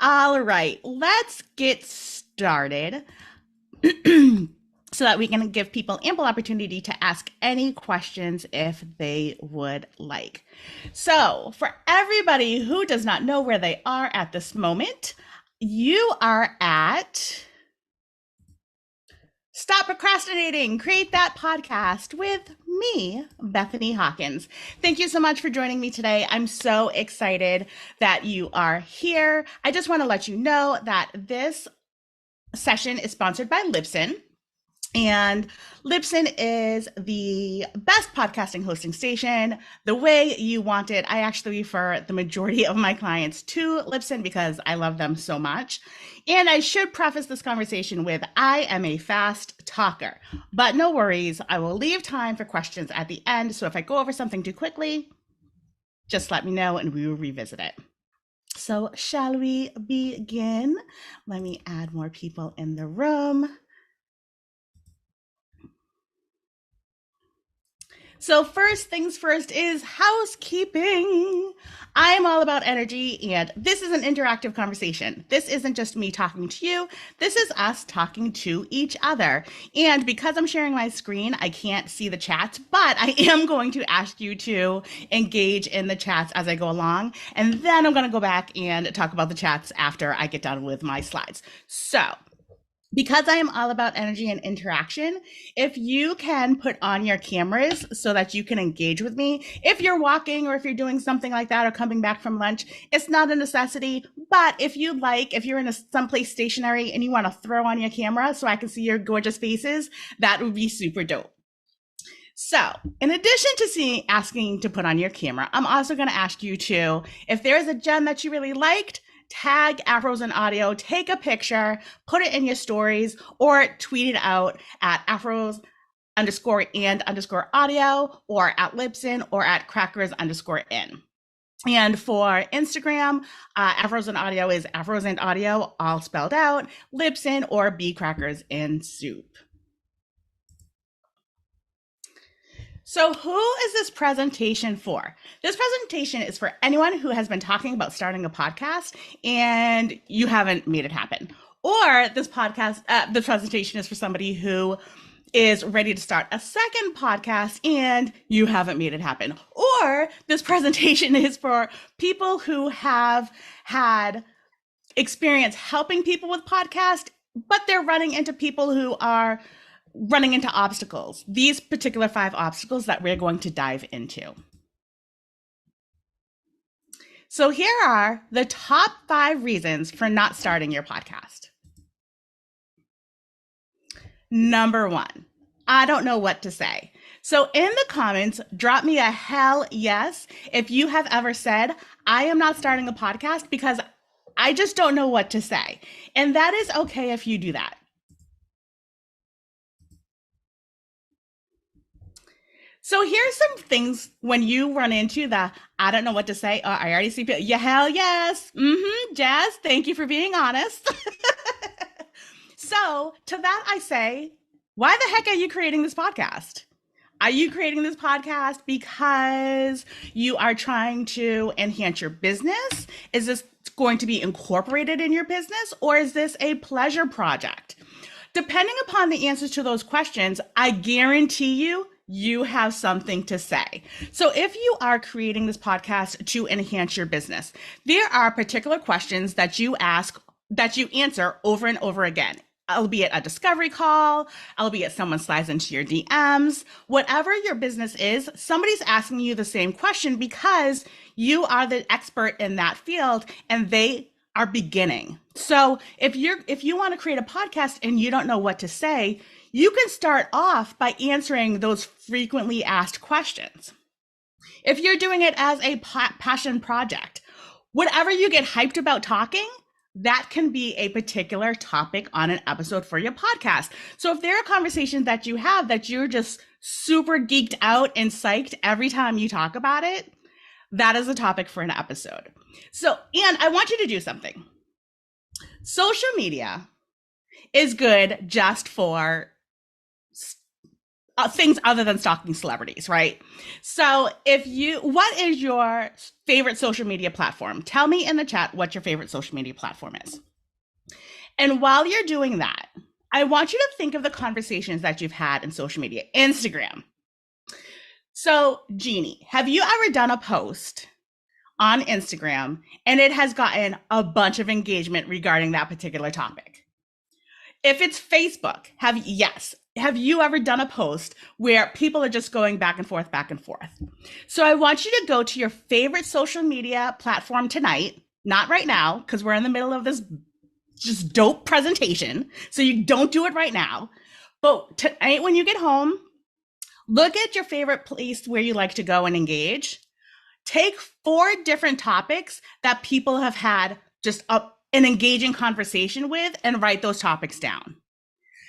All right, let's get started so that we can give people ample opportunity to ask any questions if they would like. So, for everybody who does not know where they are at this moment, you are at Stop Procrastinating, Create That Podcast with me, Bethany Hawkins. Thank you so much for joining me today. I'm so excited that you are here. I just want to let you know that this session is sponsored by Libsyn. And Libsyn is the best podcasting hosting station, the way you want it. I actually refer the majority of my clients to Libsyn because I love them so much. And I should preface this conversation with I am a fast talker, but no worries. I will leave time for questions at the end. So if I go over something too quickly, just let me know and we will revisit it. So shall we begin? Let me add more people in the room. So first things first is housekeeping. I am all about energy, and this is an interactive conversation. This isn't just me talking to you. This is us talking to each other. And because I'm sharing my screen, I can't see the chats, but I am going to ask you to engage in the chats as I go along. And then I'm going to go back and talk about the chats after I get done with my slides. So because I am all about energy and interaction, if you can put on your cameras so that you can engage with me, if you're walking or if you're doing something like that or coming back from lunch, it's not a necessity. But if you like, if you're in someplace stationary and you want to throw on your camera so I can see your gorgeous faces, that would be super dope. So, in addition to asking to put on your camera, I'm also going to ask you to, if there's a gem that you really liked, tag Afros and Audio, take a picture, put it in your stories, or tweet it out at Afros_and_audio, or at Libsyn, or at Crackers_in. And for Instagram, Afros and Audio is Afros and Audio, all spelled out, Libsyn, or B Crackers in Soup. So who is this presentation for? This presentation is for anyone who has been talking about starting a podcast and you haven't made it happen. Or this presentation is for somebody who is ready to start a second podcast and you haven't made it happen. Or this presentation is for people who have had experience helping people with podcasts, but they're running into people who are running into obstacles, these particular 5 obstacles that we're going to dive into. So here are the top 5 reasons for not starting your podcast. Number 1, I don't know what to say. So in the comments, drop me a hell yes if you have ever said, I am not starting a podcast because I just don't know what to say. And that is okay if you do that. So here's some things when you run into the, I don't know what to say. Oh, I already see people. Yeah, hell yes. Jazz, thank you for being honest. So to that I say, why the heck are you creating this podcast? Are you creating this podcast because you are trying to enhance your business? Is this going to be incorporated in your business, or is this a pleasure project? Depending upon the answers to those questions, I guarantee you have something to say. So if you are creating this podcast to enhance your business, there are particular questions that you ask, that you answer over and over again, albeit a discovery call, albeit someone slides into your DMs, whatever your business is, somebody's asking you the same question because you are the expert in that field and they are beginning. So if you want to create a podcast and you don't know what to say, you can start off by answering those frequently asked questions. If you're doing it as a passion project, whatever you get hyped about talking, that can be a particular topic on an episode for your podcast. So if there are conversations that you have that you're just super geeked out and psyched every time you talk about it, that is a topic for an episode. So, and I want you to do something. Social media is good just for things other than stalking celebrities, right? So what is your favorite social media platform? Tell me in the chat what your favorite social media platform is. And while you're doing that, I want you to think of the conversations that you've had in social media. Instagram. So, Jeannie, have you ever done a post on Instagram and it has gotten a bunch of engagement regarding that particular topic? If it's Facebook, have you ever done a post where people are just going back and forth, back and forth? So I want you to go to your favorite social media platform tonight, not right now, because we're in the middle of this just dope presentation. So you don't do it right now. But tonight when you get home, look at your favorite place where you like to go and engage. Take 4 different topics that people have had just an engaging conversation with and write those topics down.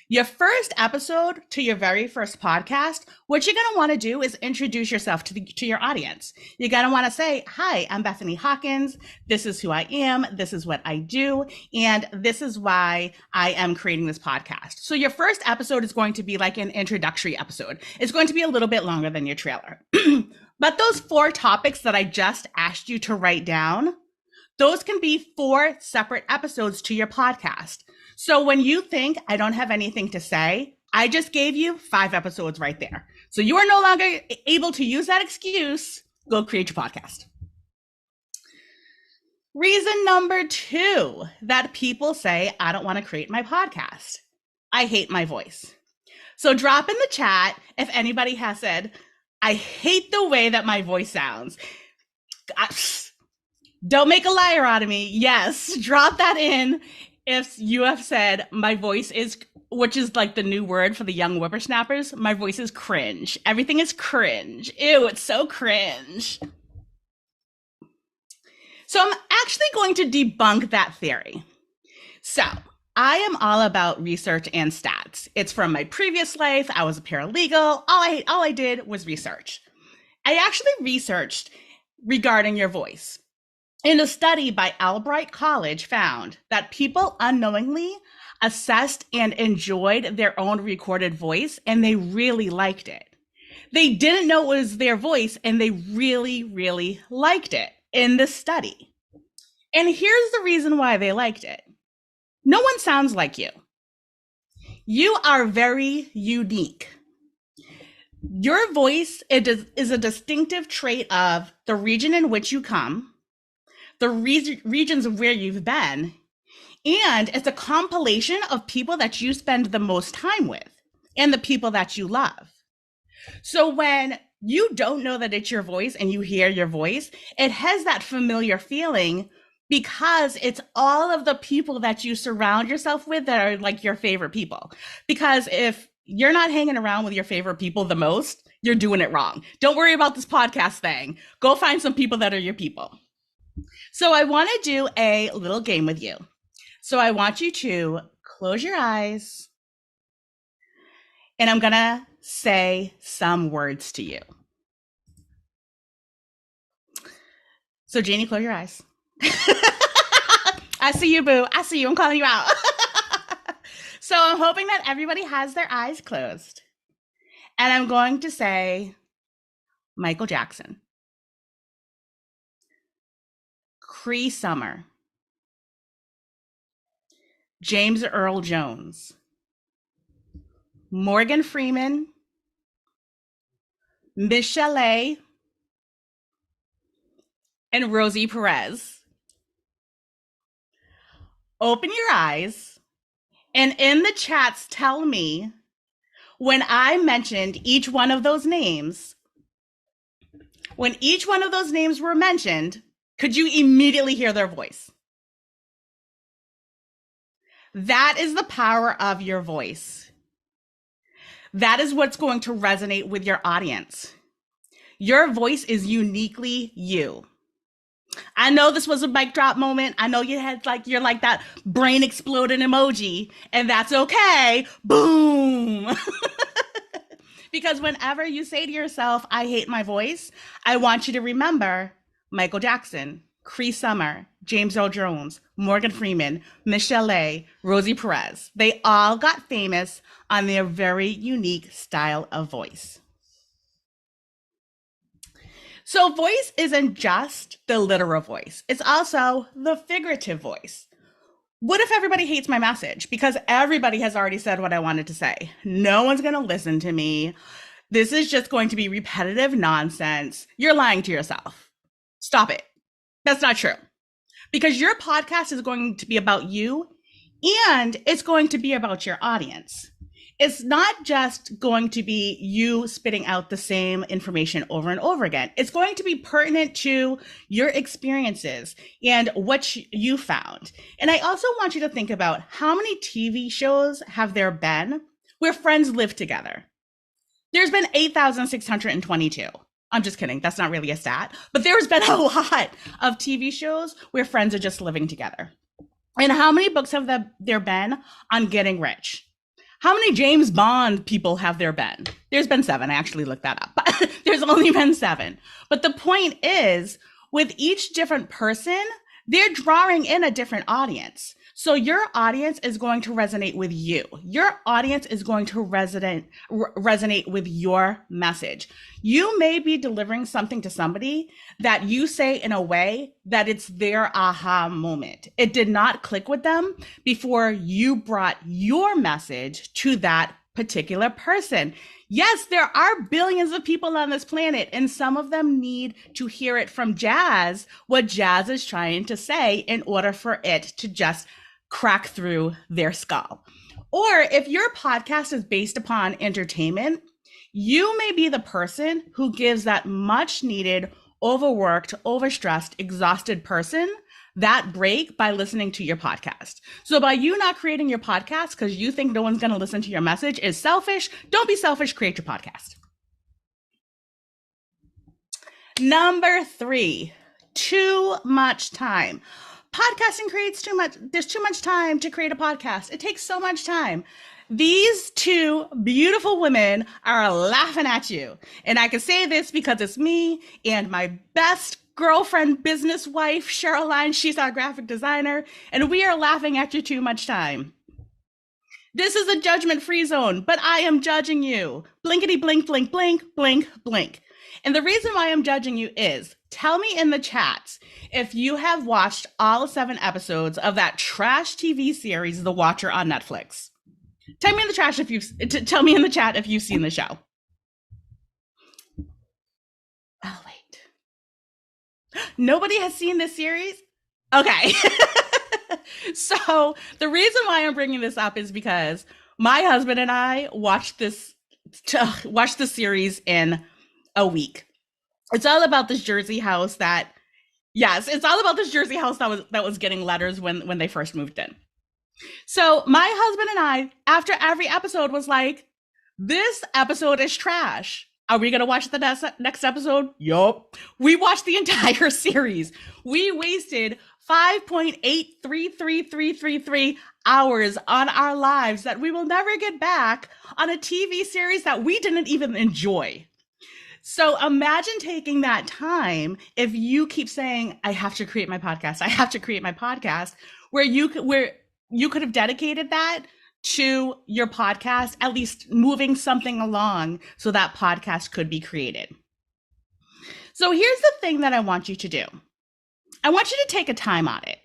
Your first episode to your very first podcast, what you're going to want to do is introduce yourself to your audience. You're going to want to say, hi, I'm Bethany Hawkins. This is who I am. This is what I do. And this is why I am creating this podcast. So your first episode is going to be like an introductory episode. It's going to be a little bit longer than your trailer. But those 4 topics that I just asked you to write down, those can be 4 separate episodes to your podcast. So when you think I don't have anything to say, I just gave you 5 episodes right there. So you are no longer able to use that excuse. Go create your podcast. Reason number 2 that people say, I don't want to create my podcast. I hate my voice. So drop in the chat if anybody has said, I hate the way that my voice sounds. Don't make a liar out of me. Yes, drop that in if you have said my voice is, which is like the new word for the young whippersnappers, my voice is cringe. Everything is cringe. Ew, it's so cringe. So I'm actually going to debunk that theory. So I am all about research and stats. It's from my previous life. I was a paralegal. All I did was research. I actually researched regarding your voice. And a study by Albright College found that people unknowingly assessed and enjoyed their own recorded voice, and they really liked it. They didn't know it was their voice, and they really, really liked it in this study. And here's the reason why they liked it. No one sounds like you. You are very unique. Your voice is a distinctive trait of the region in which you come, the regions of where you've been, and it's a compilation of people that you spend the most time with and the people that you love. So when you don't know that it's your voice and you hear your voice, it has that familiar feeling because it's all of the people that you surround yourself with that are like your favorite people. Because if you're not hanging around with your favorite people the most, you're doing it wrong. Don't worry about this podcast thing. Go find some people that are your people. So I want to do a little game with you. So I want you to close your eyes and I'm going to say some words to you. So Jeannie, close your eyes. I see you, boo. I see you. I'm calling you out. So I'm hoping that everybody has their eyes closed. And I'm going to say Michael Jackson. Cree Summer, James Earl Jones, Morgan Freeman, Michelle A, and Rosie Perez. Open your eyes and in the chats tell me when I mentioned each one of those names, when each one of those names were mentioned, could you immediately hear their voice? That is the power of your voice. That is what's going to resonate with your audience. Your voice is uniquely you. I know this was a mic drop moment. I know you're like that brain exploding emoji, and that's okay. Boom. Because whenever you say to yourself, I hate my voice, I want you to remember Michael Jackson, Cree Summer, James Earl Jones, Morgan Freeman, Michelle A., Rosie Perez. They all got famous on their very unique style of voice. So, voice isn't just the literal voice, it's also the figurative voice. What if everybody hates my message? Because everybody has already said what I wanted to say. No one's going to listen to me. This is just going to be repetitive nonsense. You're lying to yourself. Stop it. That's not true. Because your podcast is going to be about you and it's going to be about your audience. It's not just going to be you spitting out the same information over and over again. It's going to be pertinent to your experiences and what you found. And I also want you to think about how many TV shows have there been where friends live together. There's been 8,622. I'm just kidding. That's not really a stat, but there's been a lot of TV shows where friends are just living together. And how many books have there been on getting rich? How many James Bond people have there been? There's been 7. I actually looked that up, but there's only been 7. But the point is, with each different person, they're drawing in a different audience. So your audience is going to resonate with you. Your audience is going to resonate with your message. You may be delivering something to somebody that you say in a way that it's their aha moment. It did not click with them before you brought your message to that particular person. Yes, there are billions of people on this planet, and some of them need to hear it from Jazz, what Jazz is trying to say, in order for it to just crack through their skull. Or if your podcast is based upon entertainment, you may be the person who gives that much needed, overworked, overstressed, exhausted person that break by listening to your podcast. So by you not creating your podcast because you think no one's going to listen to your message is selfish. Don't be selfish, create your podcast. Number 3, too much time. Podcasting creates too much. There's too much time to create a podcast. It takes so much time. These 2 beautiful women are laughing at you. And I can say this because it's me and my best girlfriend, business wife, Cheryline. She's our graphic designer. And we are laughing at you too much time. This is a judgment-free zone, but I am judging you. Blinkety blink, blink, blink, blink, blink. And the reason why I'm judging you is, tell me in the chats if you have watched all 7 episodes of that trash TV series, The Watcher, on Netflix. Tell me in the chat if you've seen the show. Oh, wait. Nobody has seen this series? Okay. So the reason why I'm bringing this up is because my husband and I watched the series in a week. It's all about this Jersey house that was getting letters when they first moved in. So my husband and I, after every episode, was like, this episode is trash. Are we going to watch the next episode? Yup. We watched the entire series. We wasted 5.833333 hours on our lives that we will never get back on a TV series that we didn't even enjoy. So imagine taking that time if you keep saying, I have to create my podcast. I have to create my podcast, where you could have dedicated that to your podcast, at least moving something along so that podcast could be created. So here's the thing that I want you to do. I want you to take a time audit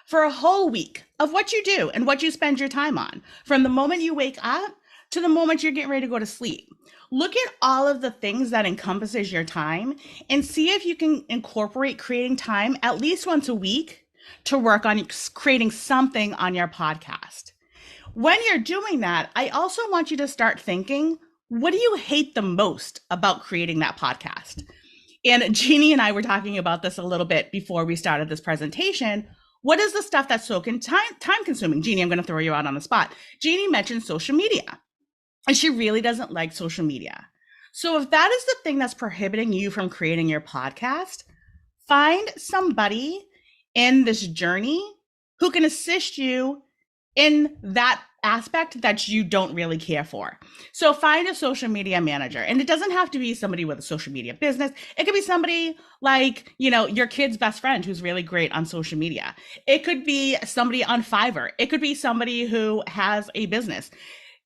for a whole week of what you do and what you spend your time on, from the moment you wake up to the moment you're getting ready to go to sleep. Look at all of the things that encompasses your time and see if you can incorporate creating time at least once a week to work on creating something on your podcast. When you're doing that, I also want you to start thinking, what do you hate the most about creating that podcast? And Jeannie and I were talking about this a little bit before we started this presentation. What is the stuff that's so time consuming? Jeannie, I'm going to throw you out on the spot. Jeannie mentioned social media, and she really doesn't like social media. So if that is the thing that's prohibiting you from creating your podcast, find somebody in this journey who can assist you in that aspect that you don't really care for. So find a social media manager. And it doesn't have to be somebody with a social media business. It could be somebody like, your kid's best friend who's really great on social media. It could be somebody on Fiverr. It could be somebody who has a business.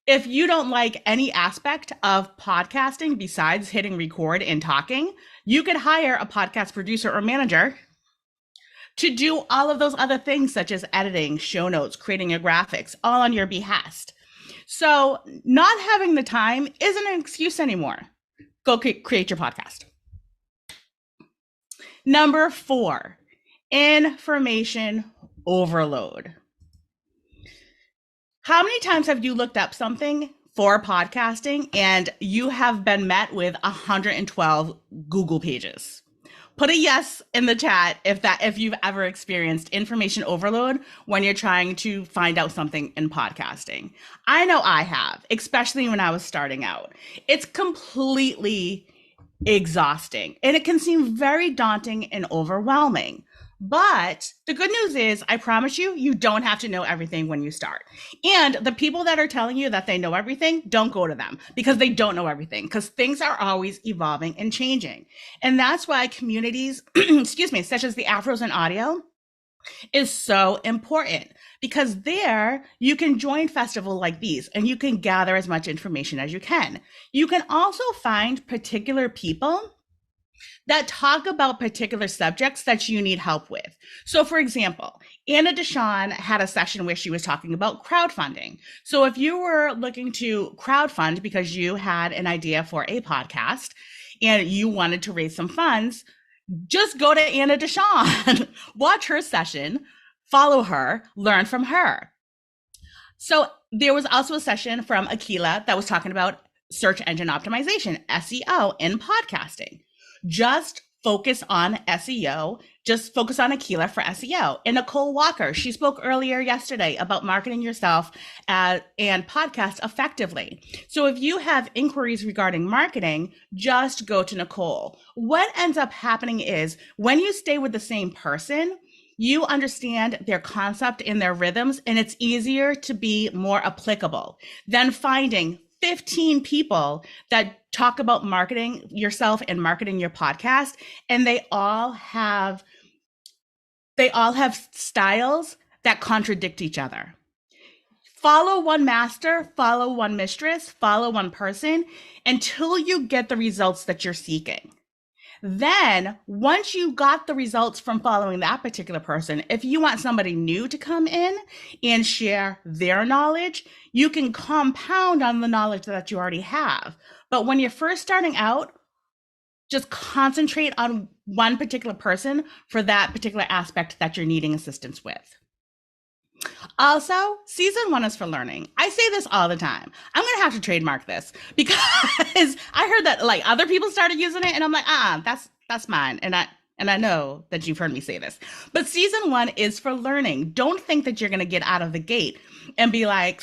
If you don't like any aspect of podcasting besides hitting record and talking, you could hire a podcast producer or manager to do all of those other things, such as editing, show notes, creating your graphics, all on your behest. So, not having the time isn't an excuse anymore. Go create your podcast. Number 4, information overload. How many times have you looked up something for podcasting and you have been met with 112 Google pages? Put a yes in the chat if you've ever experienced information overload when you're trying to find out something in podcasting. I know I have, especially when I was starting out. It's completely exhausting and it can seem very daunting and overwhelming. But the good news is, I promise you, you don't have to know everything when you start. And the people that are telling you that they know everything, don't go to them because they don't know everything, because things are always evolving and changing. And that's why communities, excuse me, such as the Afros in Audio is so important, because there you can join festivals like these and you can gather as much information as you can. You can also find particular people that talk about particular subjects that you need help with. So, for example, Anna Deshawn had a session where she was talking about crowdfunding. So, if you were looking to crowdfund because you had an idea for a podcast and you wanted to raise some funds, just go to Anna Deshawn, watch her session, follow her, learn from her. So, there was also a session from Akila that was talking about search engine optimization, SEO, in podcasting. Just focus on SEO. Just focus on Akila for SEO. And Nicole Walker, she spoke earlier yesterday about marketing yourself and podcast effectively. So if you have inquiries regarding marketing, just go to Nicole. What ends up happening is when you stay with the same person, you understand their concept and their rhythms, and it's easier to be more applicable than finding 15 people that talk about marketing yourself and marketing your podcast, and they all have styles that contradict each other. Follow one master, follow one mistress, follow one person until you get the results that you're seeking. Then, once you got the results from following that particular person, if you want somebody new to come in and share their knowledge, you can compound on the knowledge that you already have. But when you're first starting out, just concentrate on one particular person for that particular aspect that you're needing assistance with. Also, season 1 is for learning. I say this all the time. I'm going to have to trademark this because I heard that like other people started using it and I'm like, that's mine. And I know that you've heard me say this, but season 1 is for learning. Don't think that you're going to get out of the gate and be like,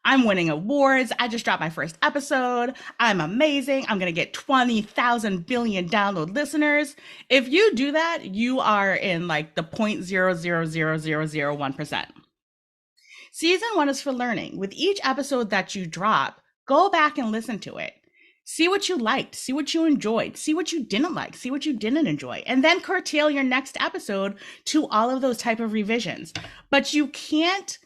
I'm winning awards. I just dropped my first episode. I'm amazing. I'm going to get 20,000 billion download listeners. If you do that, you are in like the 0.0000001%. Season 1 is for learning. With each episode that you drop, go back and listen to it. See what you liked, see what you enjoyed, see what you didn't like, see what you didn't enjoy, and then curtail your next episode to all of those type of revisions. But you can't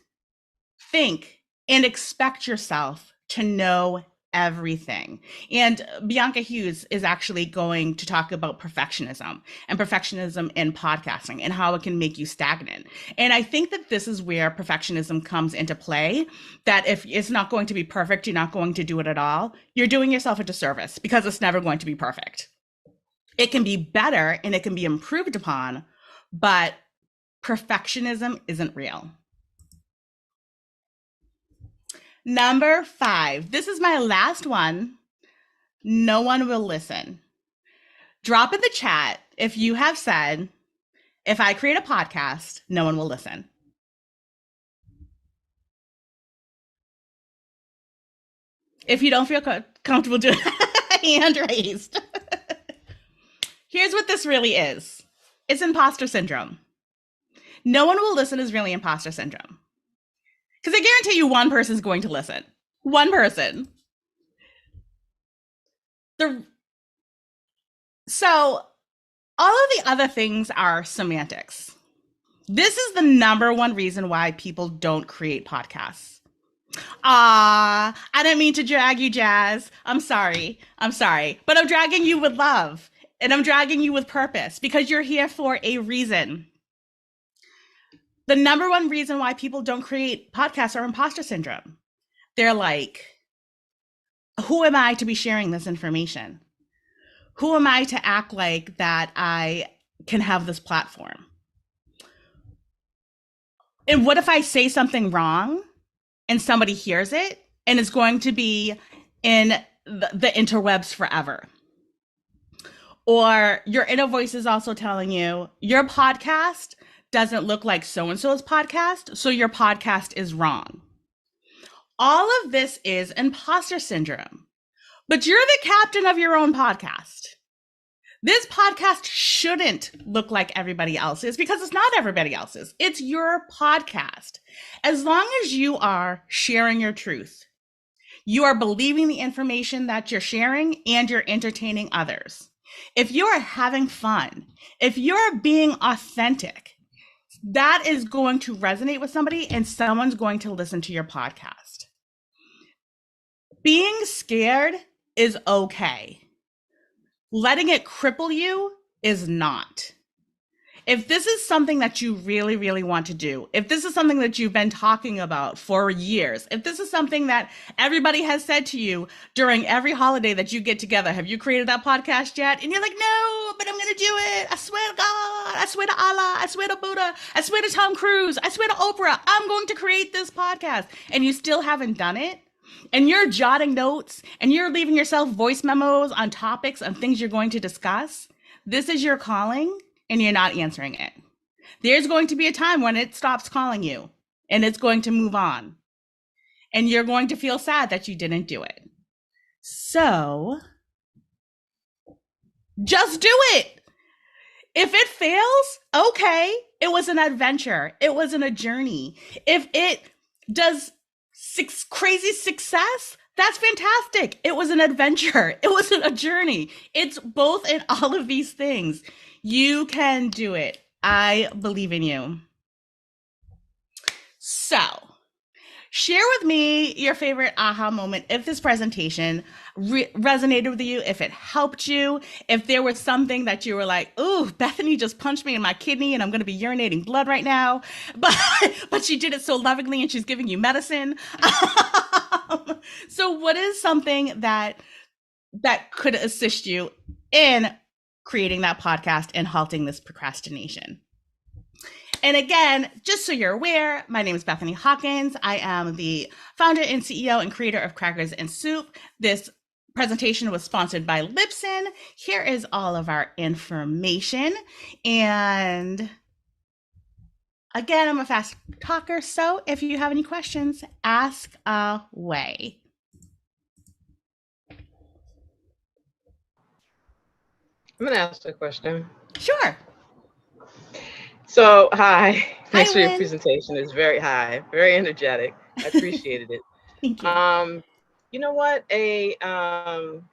think and expect yourself to know everything. And Bianca Hughes is actually going to talk about perfectionism and perfectionism in podcasting and how it can make you stagnant. And I think that this is where perfectionism comes into play, that if it's not going to be perfect, you're not going to do it at all. You're doing yourself a disservice because it's never going to be perfect. It can be better and it can be improved upon, but perfectionism isn't real. Number 5. This is my last one. No one will listen. Drop in the chat if you have said, if I create a podcast, no one will listen. If you don't feel comfortable doing hand raised. Here's what this really is. It's imposter syndrome. No one will listen is really imposter syndrome. Because I guarantee you one person's going to listen. One person. The So all of the other things are semantics. This is the number one reason why people don't create podcasts. I didn't mean to drag you, Jazz. I'm sorry. I'm sorry. But I'm dragging you with love and I'm dragging you with purpose because you're here for a reason. The number one reason why people don't create podcasts are imposter syndrome. They're like, who am I to be sharing this information? Who am I to act like that I can have this platform? And what if I say something wrong and somebody hears it and it's going to be in the interwebs forever? Or your inner voice is also telling you your podcast doesn't look like so-and-so's podcast, so your podcast is wrong. All of this is imposter syndrome, but you're the captain of your own podcast. This podcast shouldn't look like everybody else's because it's not everybody else's. It's your podcast. As long as you are sharing your truth, you are believing the information that you're sharing and you're entertaining others. If you are having fun, if you're being authentic, that is going to resonate with somebody and someone's going to listen to your podcast. Being scared is okay. Letting it cripple you is not. If this is something that you really, really want to do, if this is something that you've been talking about for years, if this is something that everybody has said to you during every holiday that you get together, have you created that podcast yet? And you're like, no, but I'm going to do it. I swear to God, I swear to Allah, I swear to Buddha, I swear to Tom Cruise, I swear to Oprah, I'm going to create this podcast. And you still haven't done it. And you're jotting notes and you're leaving yourself voice memos on topics and things you're going to discuss. This is your calling and you're not answering it. There's going to be a time when it stops calling you and it's going to move on. And you're going to feel sad that you didn't do it. So just do it. If it fails, okay. It was an adventure. It wasn't a journey. If it does crazy success, that's fantastic. It was an adventure. It wasn't a journey. It's both in all of these things. You can do it. I believe in you. So, share with me your favorite aha moment if this presentation resonated with you, if it helped you, if there was something that you were like, ooh, Bethany just punched me in my kidney and I'm going to be urinating blood right now. But she did it so lovingly and she's giving you medicine. So what is something that could assist you in creating that podcast and halting this procrastination? And again, just so you're aware, my name is Bethany Hawkins. I am the founder and CEO and creator of Crackers and Soup. This presentation was sponsored by Libsyn. Here is all of our information. And again, I'm a fast talker, so if you have any questions, ask away. I'm going to ask a question. Sure. So, hi. Thanks for your Lynn. presentation. It's very very energetic. I appreciated it. Thank you. You know what? An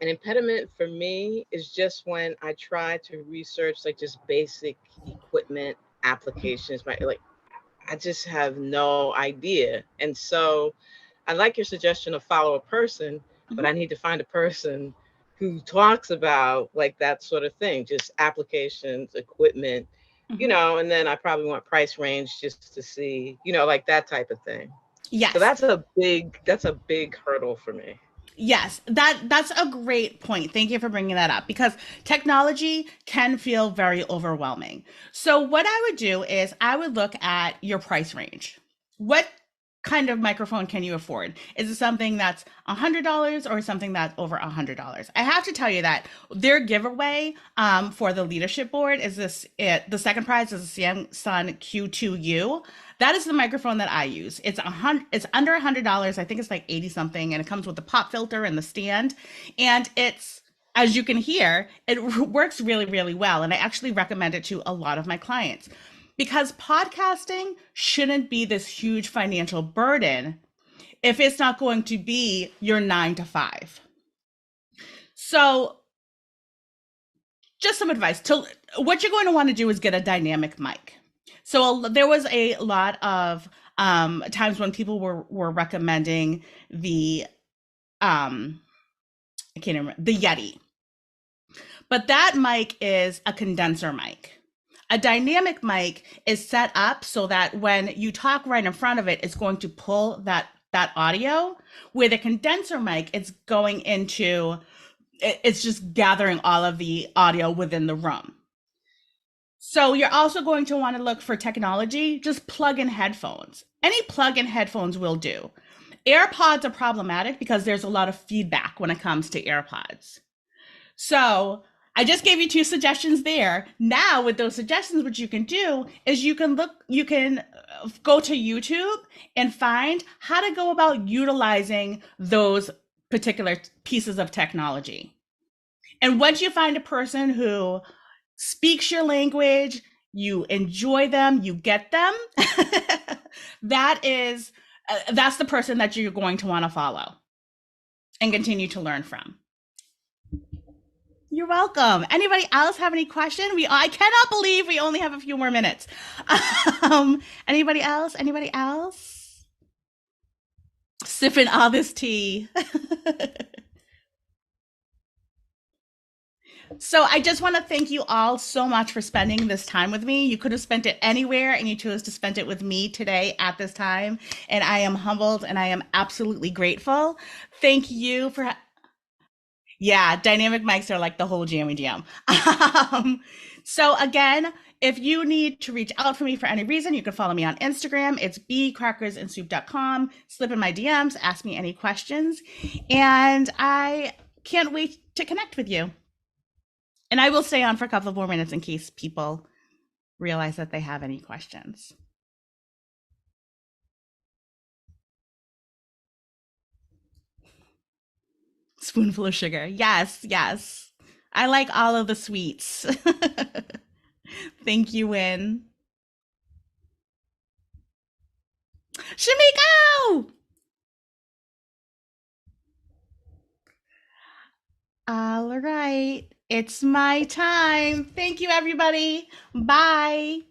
impediment for me is just when I try to research like just basic equipment applications. I just have no idea. And so I like your suggestion of follow a person, but I need to find a person who talks about like that sort of thing, just applications, equipment, you know, and then I probably want price range just to see, you know, like that type of thing. Yes. So that's a big hurdle for me. Yes, that's a great point. Thank you for bringing that up because technology can feel very overwhelming. So what I would do is I would look at your price range. What kind of microphone can you afford? Is it something that's $100 or something that's over $100? I have to tell you that their giveaway for the leadership board is the second prize is a Samsung Q2U. That is the microphone that I use. It's under $100. I think it's like 80 something, and it comes with the pop filter and the stand. And it's, as you can hear, it works really, really well. And I actually recommend it to a lot of my clients. because podcasting shouldn't be this huge financial burden if it's not going to be your 9 to 5. So, just some advice. To what you're going to want to do is get a dynamic mic. So there was a lot of times when people were recommending the I can't remember, the Yeti, but that mic is a condenser mic. A dynamic mic is set up so that when you talk right in front of it, it's going to pull that audio. With a condenser mic, it's going into it's just gathering all of the audio within the room. So you're also going to want to look for technology. Just plug in headphones. Any plug in headphones will do. AirPods are problematic because there's a lot of feedback when it comes to AirPods. So I just gave you 2 suggestions there. Now, with those suggestions, what you can do is you can go to YouTube and find how to go about utilizing those particular pieces of technology. And once you find a person who speaks your language, you enjoy them, you get them, that's the person that you're going to want to follow and continue to learn from. You're welcome. Anybody else have any question? I cannot believe we only have a few more minutes. Anybody else? Anybody else? Sipping all this tea. So I just want to thank you all so much for spending this time with me. You could have spent it anywhere and you chose to spend it with me today at this time. And I am humbled and I am absolutely grateful. Thank you for yeah, dynamic mics are like the whole jammy jam. So again, if you need to reach out for me for any reason, you can follow me on Instagram. It's bcrackersandsoup.com. Slip in my DMs, ask me any questions. And I can't wait to connect with you. And I will stay on for a couple of more minutes in case people realize that they have any questions. Spoonful of sugar. Yes, yes. I like all of the sweets. Thank you, Win. Shamiko! All right. It's my time. Thank you, everybody. Bye.